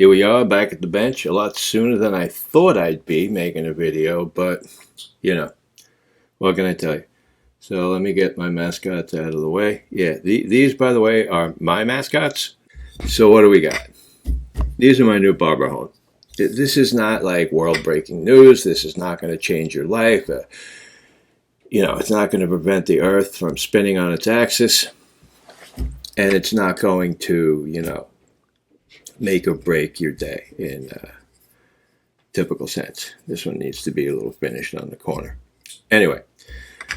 Here we are back at the bench a lot sooner than I thought I'd be making a video, but you know, what can I tell you? So let me get my mascots out of the way. Yeah, these, by the way, are my mascots. So what do we got? These are my new barber home. This is not like world-breaking news. This is not going to change your life. It's not going to prevent the earth from spinning on its axis. And it's not going to, make or break your day in typical sense. This one needs to be a little finished on the corner. Anyway,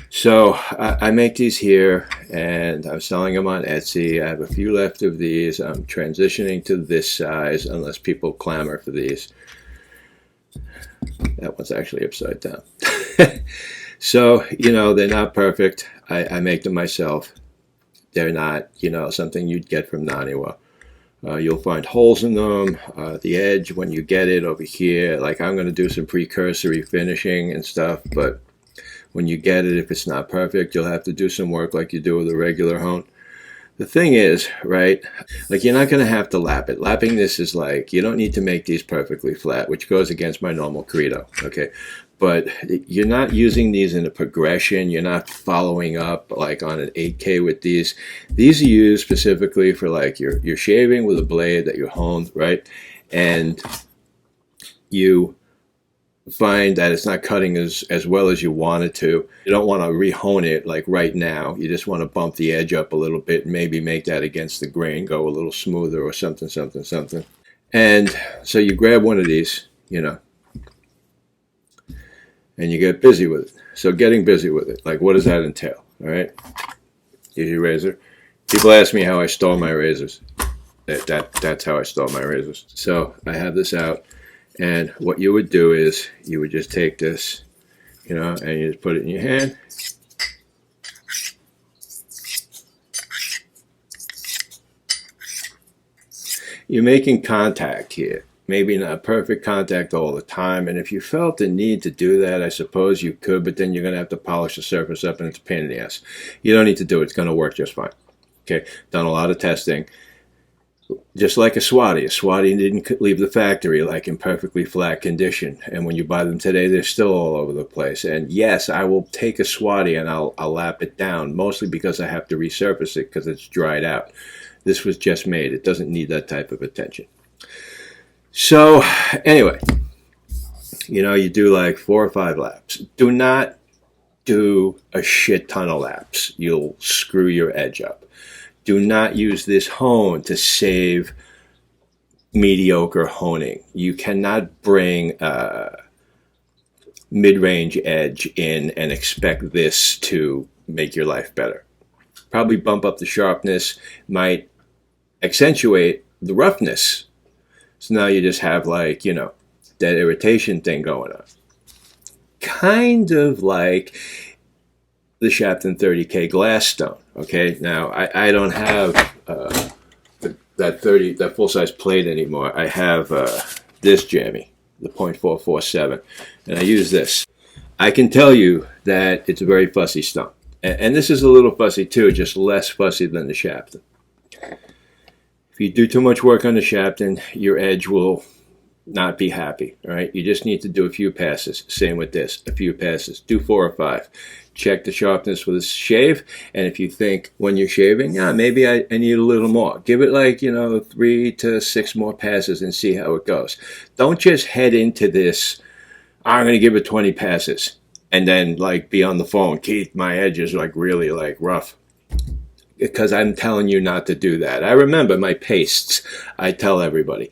so I make these here, and I'm selling them on Etsy. I have a few left of these. I'm transitioning to this size unless people clamor for these. That one's actually upside down. So, they're not perfect. I make them myself. They're not, something you'd get from Naniwa. You'll find holes in them. The edge, when you get it over here, like I'm going to do some precursory finishing and stuff, but when you get it, if it's not perfect, you'll have to do some work like you do with a regular hone. The thing is, right, like you're not going to have to lap it. Lapping this is like, you don't need to make these perfectly flat, which goes against my normal credo, okay? But you're not using these in a progression. You're not following up like on an 8K with these. These are used specifically for like you're shaving with a blade that you honed, right? And you find that it's not cutting as well as you want it to. You don't want to re-hone it like right now. You just want to bump the edge up a little bit and maybe make that against the grain go a little smoother or something. And so you grab one of these, and you get busy with it. So getting busy with it, like what does that entail? All right, here's your razor. People ask me how I store my razors. That's how I store my razors. So I have this out, and what you would do is you would just take this, and you just put it in your hand. You're making contact here. Maybe not perfect contact all the time, and if you felt the need to do that, I suppose you could, but then you're going to have to polish the surface up, and it's a pain in the ass. You don't need to do it. It's going to work just fine. Okay, done a lot of testing. Just like a Swati didn't leave the factory like in perfectly flat condition, and when you buy them today, they're still all over the place. And yes, I will take a Swati and I'll lap it down, mostly because I have to resurface it because it's dried out. This was just made. It doesn't need that type of attention. So anyway, you do like 4 or 5 laps. Do not do a shit ton of laps. You'll screw your edge up. Do not use this hone to save mediocre honing. You cannot bring a mid-range edge in and expect this to make your life better. Probably bump up the sharpness, might accentuate the roughness. So now you just have like, that irritation thing going on. Kind of like the Shapton 30K glass stone, okay? Now, I don't have that full-size plate anymore. I have this jammy, the .447, and I use this. I can tell you that it's a very fussy stone. And this is a little fussy too, just less fussy than the Shapton. If you do too much work on the Shapton, your edge will not be happy, all right? You just need to do a few passes. Same with this, a few passes. Do 4 or 5. Check the sharpness with a shave, and if you think when you're shaving, maybe I need a little more, give it like, 3 to 6 more passes and see how it goes. Don't just head into this, I'm going to give it 20 passes, and then like be on the phone, Keith, my edge is like really like rough. Because I'm telling you not to do that. I remember my pastes. I tell everybody,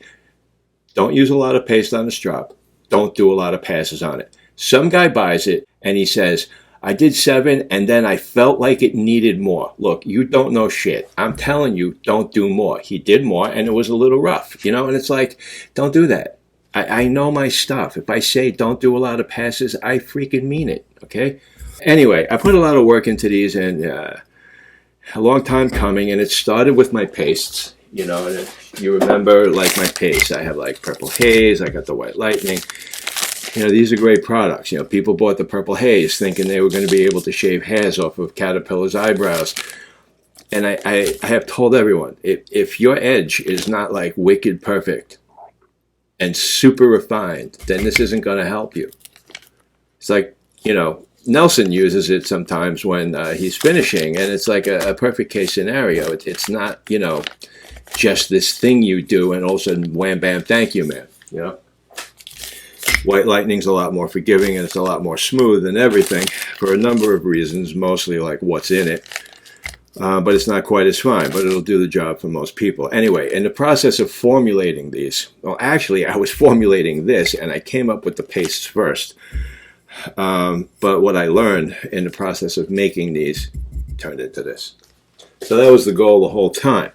don't use a lot of paste on the strop. Don't do a lot of passes on it. Some guy buys it and he says, I did 7 and then I felt like it needed more. Look, you don't know shit. I'm telling you, don't do more. He did more and it was a little rough, and it's like, don't do that. I know my stuff. If I say don't do a lot of passes, I freaking mean it, okay? Anyway, I put a lot of work into these, and a long time coming, and it started with my pastes, and you remember like my paste. I have like Purple Haze, I got the White Lightning. These are great products. People bought the Purple Haze thinking they were going to be able to shave hairs off of Caterpillar's eyebrows. And I have told everyone, if your edge is not like wicked perfect, and super refined, then this isn't going to help you. It's like, Nelson uses it sometimes when he's finishing, and it's like a perfect case scenario. It's not, just this thing you do, and all of a sudden, wham, bam, thank you, man. White Lightning's a lot more forgiving, and it's a lot more smooth and everything for a number of reasons, mostly like what's in it. But it's not quite as fine, but it'll do the job for most people. Anyway, in the process of formulating these, well, actually, I was formulating this, and I came up with the pastes first. But what I learned in the process of making these turned into this. So that was the goal the whole time.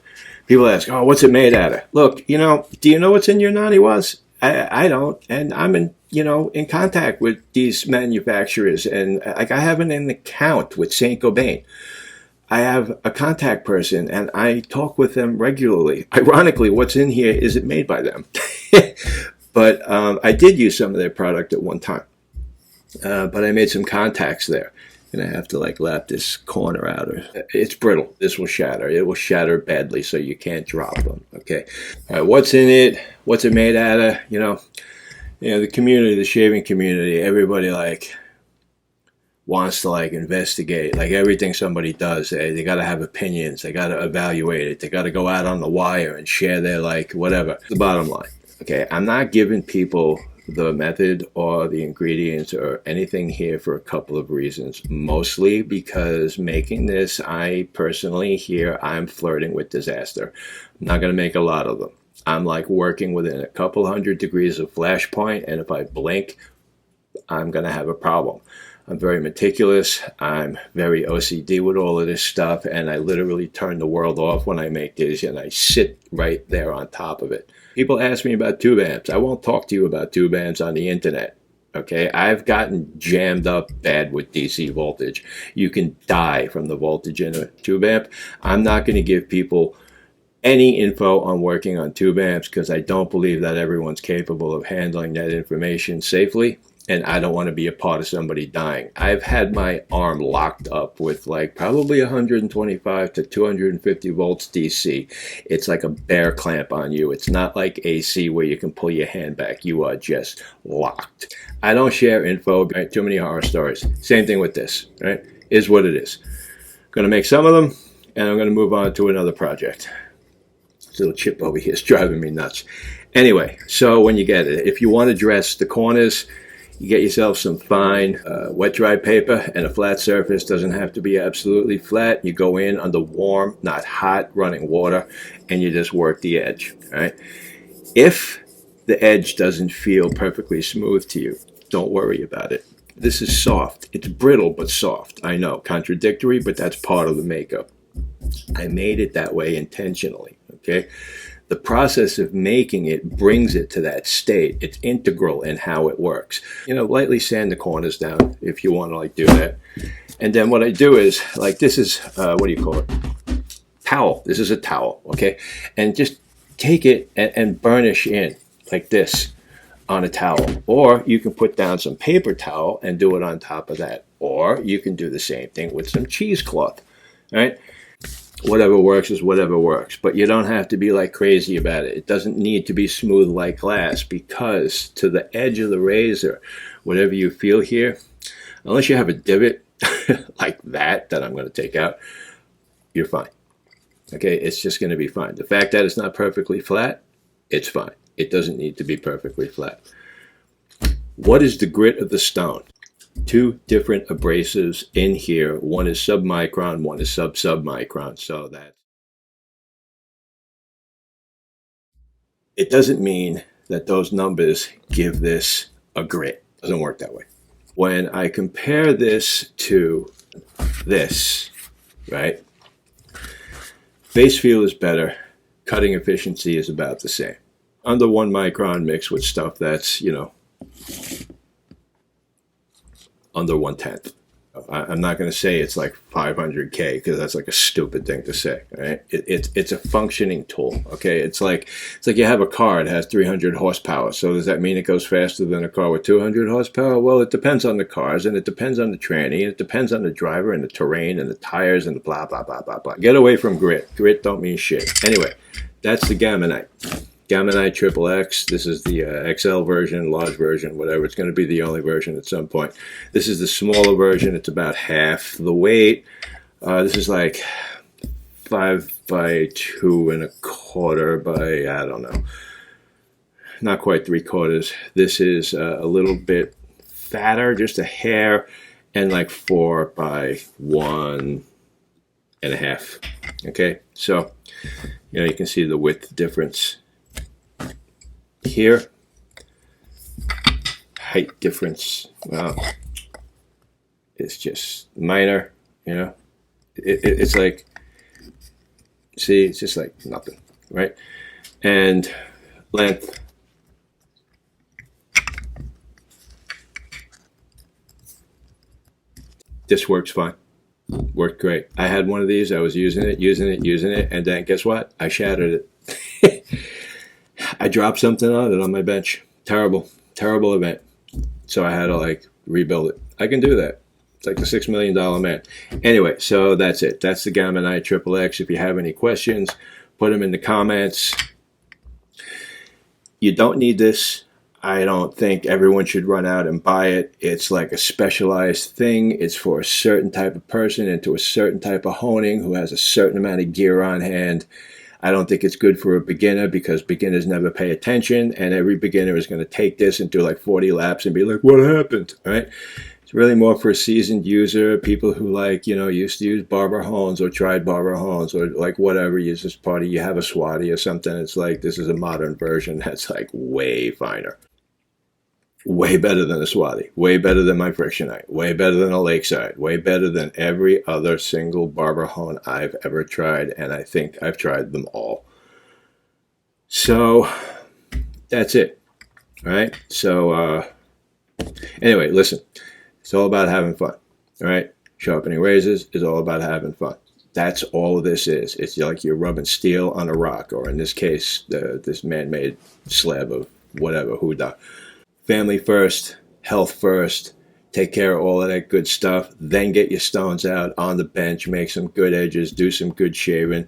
People ask, oh, what's it made out of? Look, do you know what's in your naniwas? I don't, and I'm in contact with these manufacturers, and like I have an account with Saint Gobain. I have a contact person, and I talk with them regularly. Ironically, what's in here isn't made by them. But I did use some of their product at one time. But I made some contacts there. And I have to lap this corner out. It's brittle. This will shatter. It will shatter badly, so you can't drop them. Okay. All right, what's in it? What's it made out of? The community, the shaving community, everybody wants to investigate everything somebody does. They got to have opinions. They got to evaluate it. They got to go out on the wire and share their whatever. The bottom line. Okay, I'm not giving people the method or the ingredients or anything here for a couple of reasons. Mostly because making this, I personally I'm flirting with disaster. I'm not going to make a lot of them. I'm working within a couple hundred degrees of flash point, and if I blink, I'm going to have a problem. I'm very meticulous. I'm very OCD with all of this stuff, and I literally turn the world off when I make these, and I sit right there on top of it. People ask me about tube amps. I won't talk to you about tube amps on the internet. Okay, I've gotten jammed up bad with DC voltage. You can die from the voltage in a tube amp. I'm not going to give people any info on working on tube amps because I don't believe that everyone's capable of handling that information safely. And I don't want to be a part of somebody dying. I've had my arm locked up with probably 125 to 250 volts DC. It's like a bear clamp on you. It's not like AC where you can pull your hand back. You are just locked. I don't share info, right? Too many horror stories. Same thing with this, right? Is what it is. I'm going to make some of them, and I'm going to move on to another project. This little chip over here is driving me nuts. Anyway, so when you get it, if you want to dress the corners, you get yourself some fine wet dry paper and a flat surface. Doesn't have to be absolutely flat. You go in under warm, not hot, running water, and you just work the edge. All right. If the edge doesn't feel perfectly smooth to you, don't worry about it. This is soft. It's brittle but soft. I know, contradictory, but that's part of the makeup. I made it that way intentionally. Okay. The process of making it brings it to that state. It's integral in how it works. Lightly sand the corners down if you want to do that. And then what I do is, this is, what do you call it? Towel. This is a towel, okay? And just take it and burnish in like this on a towel. Or you can put down some paper towel and do it on top of that. Or you can do the same thing with some cheesecloth, right? Whatever works is whatever works, but you don't have to be crazy about it. It doesn't need to be smooth like glass, because to the edge of the razor, whatever you feel here, unless you have a divot like that I'm going to take out, you're fine. Okay, it's just going to be fine. The fact that it's not perfectly flat, it's fine. It doesn't need to be perfectly flat. What is the grit of the stone? Two different abrasives in here. One is submicron, one is sub-submicron. So that it doesn't mean that those numbers give this a grit. It doesn't work that way. When I compare this to this, right? Face feel is better. Cutting efficiency is about the same. Under 1 micron mixed with stuff that's, under 1/10. I'm not going to say it's 500K because that's a stupid thing to say, right? It's a functioning tool, okay? It's like you have a car, it has 300 horsepower. So does that mean it goes faster than a car with 200 horsepower? Well, it depends on the cars, and it depends on the tranny, and it depends on the driver and the terrain and the tires and the blah, blah, blah, blah, blah. Get away from grit. Grit don't mean shit. Anyway, that's the Gammanite. Gammanite XXX. This is the XL version, large version, whatever. It's going to be the only version at some point. This is the smaller version. It's about half the weight. This is like 5 by 2¼ by, I don't know, not quite 3/4. This is a little bit fatter, just a hair, and like 4 by 1.5. Okay, so you can see the width difference here, height difference. Well, it's just minor. It's like, see, it's just like nothing, right? And length. This works fine. Worked great. I had one of these. I was using it, and then guess what? I shattered it. I dropped something on it on my bench. Terrible event. So I had to like rebuild it. I can do that. It's like a $6 million man. Anyway, so that's it. That's the Gammanite XXX. If you have any questions, put them in the comments. You don't need this. I don't think everyone should run out and buy it. It's like a specialized thing. It's for a certain type of person into a certain type of honing who has a certain amount of gear on hand. I don't think it's good for a beginner because beginners never pay attention, and every beginner is going to take this and do like 40 laps and be like, what happened? All right? It's really more for a seasoned user, people who like, used to use barber hones or tried barber hones or like whatever. You just you have a Swati or something. It's like, this is a modern version that's like way finer. Way better than a Swati, way better than my Frictionite, way better than a Lakeside, way better than every other single barber hone I've ever tried, and I think I've tried them all. So that's it. All right. So anyway, listen, it's all about having fun. All right. Sharpening razors is all about having fun. That's all this is. It's like you're rubbing steel on a rock, or in this case, this man-made slab of whatever, Huda. Family first, health first, take care of all of that good stuff, then get your stones out on the bench, make some good edges, do some good shaving,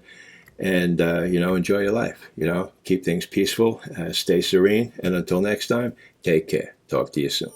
and, enjoy your life. Keep things peaceful, stay serene, and until next time, take care. Talk to you soon.